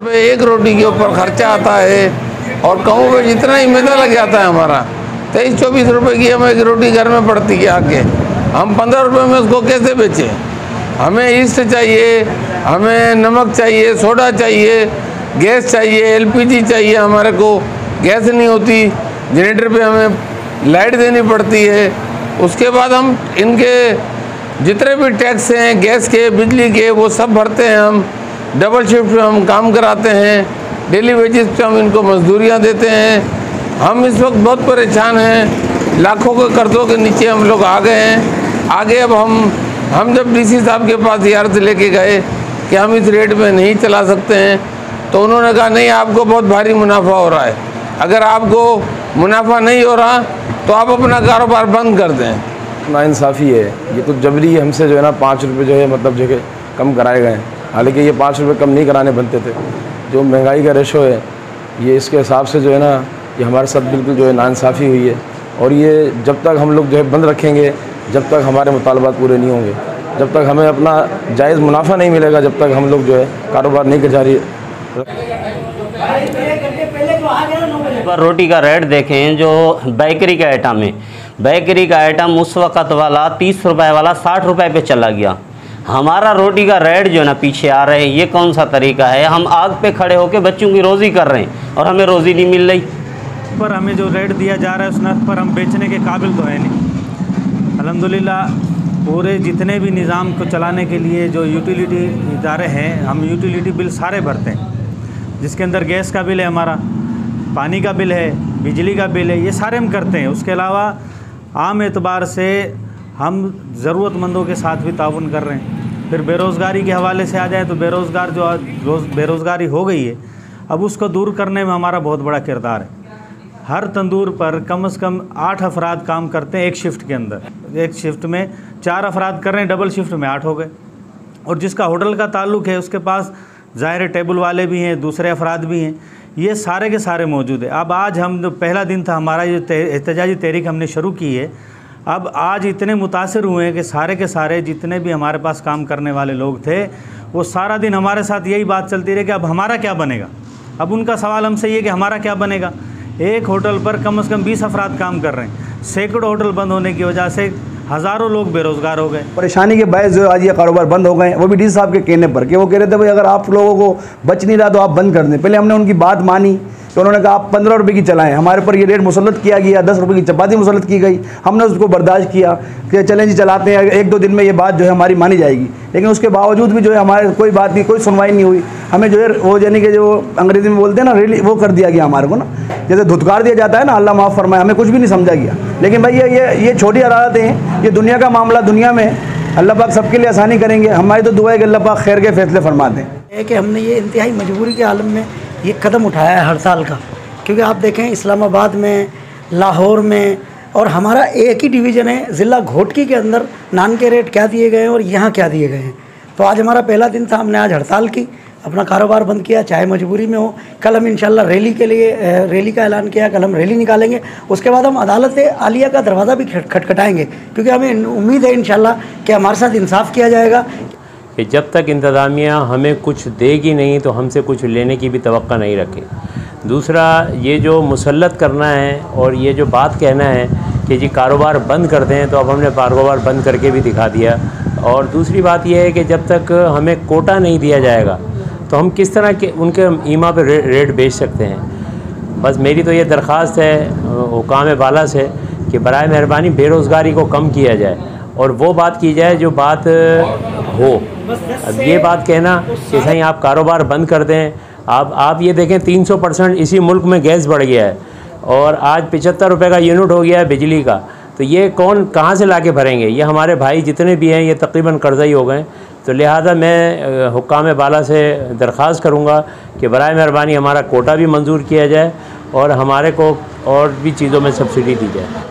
एक रोटी के ऊपर खर्चा आता है और कहूँ पे जितना ही मैदा लग जाता है हमारा 23-24 रुपए की हमें एक रोटी घर में पड़ती है आके, हम 15 रुपए में उसको कैसे बेचें। हमें ईस्ट चाहिए, हमें नमक चाहिए, सोडा चाहिए, गैस चाहिए, एलपीजी चाहिए। हमारे को गैस नहीं होती, जनरेटर पे हमें लाइट देनी पड़ती है। उसके बाद हम इनके जितने भी टैक्स हैं गैस के, बिजली के, वो सब भरते हैं। हम डबल शिफ्ट में हम काम कराते हैं, डेली वेजेस पे हम इनको मजदूरियाँ देते हैं। हम इस वक्त बहुत परेशान हैं, लाखों के कर्ज़ों के नीचे हम लोग आ गए हैं। आगे अब हम जब डीसी साहब के पास ज़ियारत लेके गए कि हम इस रेट में नहीं चला सकते हैं, तो उन्होंने कहा नहीं, आपको बहुत भारी मुनाफा हो रहा है, अगर आपको मुनाफा नहीं हो रहा तो आप अपना कारोबार बंद कर दें। नाइंसाफ़ी है ये, तो जबरी हमसे जो है ना 5 रुपये जो है मतलब जो है कम कराए गए हैं। हालांकि ये 5 रुपये कम नहीं कराने बनते थे। जो महंगाई का रेशो है ये, इसके हिसाब से जो है ना ये हमारे साथ बिल्कुल जो है नाइंसाफ़ी हुई है। और ये जब तक हम लोग जो है बंद रखेंगे, जब तक हमारे मुतालबात पूरे नहीं होंगे, जब तक हमें अपना जायज़ मुनाफा नहीं मिलेगा, जब तक हम लोग जो है कारोबार नहीं जारी। रोटी का रेट देखें, जो बेकरी का आइटम है, बेकरी का आइटम उस वक़्त वाला 30 रुपए वाला 60 रुपए पे चला गया। हमारा रोटी का रेट जो है ना पीछे आ रहे हैं, ये कौन सा तरीका है। हम आग पे खड़े होकर बच्चों की रोज़ी कर रहे हैं और हमें रोज़ी नहीं मिल रही। पर हमें जो रेट दिया जा रहा है उस नर्ख पर हम बेचने के काबिल तो है नहीं। अल्हम्दुलिल्लाह पूरे जितने भी निज़ाम को चलाने के लिए जो यूटिलिटी इदारे हैं, हम यूटिलिटी बिल सारे भरते हैं, जिसके अंदर गैस का बिल है, हमारा पानी का बिल है, बिजली का बिल है, ये सारे हम करते हैं। उसके अलावा आम एतबार से हम ज़रूरतमंदों के साथ भी ताउन कर रहे हैं। फिर बेरोज़गारी के हवाले से आ जाए तो बेरोज़गार जो बेरोज़गारी हो गई है, अब उसको दूर करने में हमारा बहुत बड़ा किरदार है। हर तंदूर पर कम से कम 8 अफराद काम करते हैं एक शिफ्ट के अंदर। एक शिफ्ट में 4 अफराद कर रहे हैं, डबल शिफ्ट में 8 हो गए। और जिसका होटल का ताल्लुक़ है उसके पास ज़ाहिर टेबल वाले भी हैं, दूसरे अफराद भी हैं, ये सारे के सारे मौजूद है। अब आज हम जो पहला दिन था हमारा जो एहतजाजी तहरीक हमने शुरू की है, अब आज इतने मुतासिर हुए हैं कि सारे के सारे जितने भी हमारे पास काम करने वाले लोग थे, वो सारा दिन हमारे साथ यही बात चलती रही कि अब हमारा क्या बनेगा। अब उनका सवाल हमसे ये कि हमारा क्या बनेगा। एक होटल पर कम से कम 20 अफराद काम कर रहे हैं, सैकड़ों होटल बंद होने की वजह से हज़ारों लोग बेरोज़गार हो गए। परेशानी के बायस जो आज ये कारोबार बंद हो गए, वो भी डीसी साहब के कहने पर, कि वो कह रहे थे भाई अगर आप लोगों को बच नहीं रहा तो आप बंद कर दें। पहले हमने उनकी बात मानी तो उन्होंने कहा आप 15 रुपये की चलाएं। हमारे पर ये रेट मुसल्लत किया गया, 10 रुपये की चपाती मुसल्लत की गई। हमने उसको बर्दाश्त किया कि चलें जी चलाते हैं, 1-2 दिन में ये बात जो है हमारी मानी जाएगी। लेकिन उसके बावजूद भी जो है हमारे कोई बात नहीं, कोई सुनवाई नहीं हुई। हमें जो है वो यानी कि जो अंग्रेज़ी में बोलते हैं ना, रेली, वो कर दिया गया हमारे को ना, जैसे धुतकार दिया जाता है ना, अल्लाह माफ़ फरमाए, हमें कुछ भी नहीं समझा गया। लेकिन भाई ये छोटी अदालतें हैं, ये दुनिया का मामला दुनिया में, अल्लाह पाक सबके लिए आसानी करेंगे। हमारी तो दुआ है कि अल्लाह पाक खैर के फैसले फरमा दें। कि हमने ये इंतहाई मजबूरी के आलम में ये कदम उठाया है हड़ताल का, क्योंकि आप देखें इस्लामाबाद में, लाहौर में, और हमारा एक ही डिवीज़न है ज़िला घोटकी के अंदर, नान के रेट क्या दिए गए हैं और यहाँ क्या दिए गए हैं। तो आज हमारा पहला दिन था, हमने आज हड़ताल की, अपना कारोबार बंद किया, चाहे मजबूरी में हो। कल हम इंशाल्लाह रैली के लिए रैली का ऐलान किया, कल हम रैली निकालेंगे। उसके बाद हम अदालत आलिया का दरवाज़ा भी खटखटाएँगे, क्योंकि हमें उम्मीद है इंशाल्लाह कि हमारे साथ इंसाफ किया जाएगा। कि जब तक इंतज़ामिया हमें कुछ देगी नहीं तो हमसे कुछ लेने की भी तवक्का नहीं रखे। दूसरा, ये जो मुसल्लत करना है और ये जो बात कहना है कि जी कारोबार बंद कर दें, तो अब हमने कारोबार बंद करके भी दिखा दिया। और दूसरी बात यह है कि जब तक हमें कोटा नहीं दिया जाएगा तो हम किस तरह के उनके ईमा पे रेट बेच सकते हैं। बस मेरी तो ये दरख्वास्त है हुकाम बाला से कि बराए मेहरबानी बेरोज़गारी को कम किया जाए और वो बात की जाए जो बात हो। अब ये बात कहना कि सही आप कारोबार बंद कर दें, आप ये देखें 300% इसी मुल्क में गैस बढ़ गया है और आज 75 रुपये का यूनिट हो गया है बिजली का। तो ये कौन कहाँ से लाके भरेंगे। ये हमारे भाई जितने भी हैं ये तकरीबन कर्ज़ई हो गए। तो लिहाजा मैं हुक्काम बाला से दरख्वास्त करूँगा कि बराए मेहरबानी हमारा कोटा भी मंजूर किया जाए और हमारे को और भी चीज़ों में सब्सिडी दी जाए।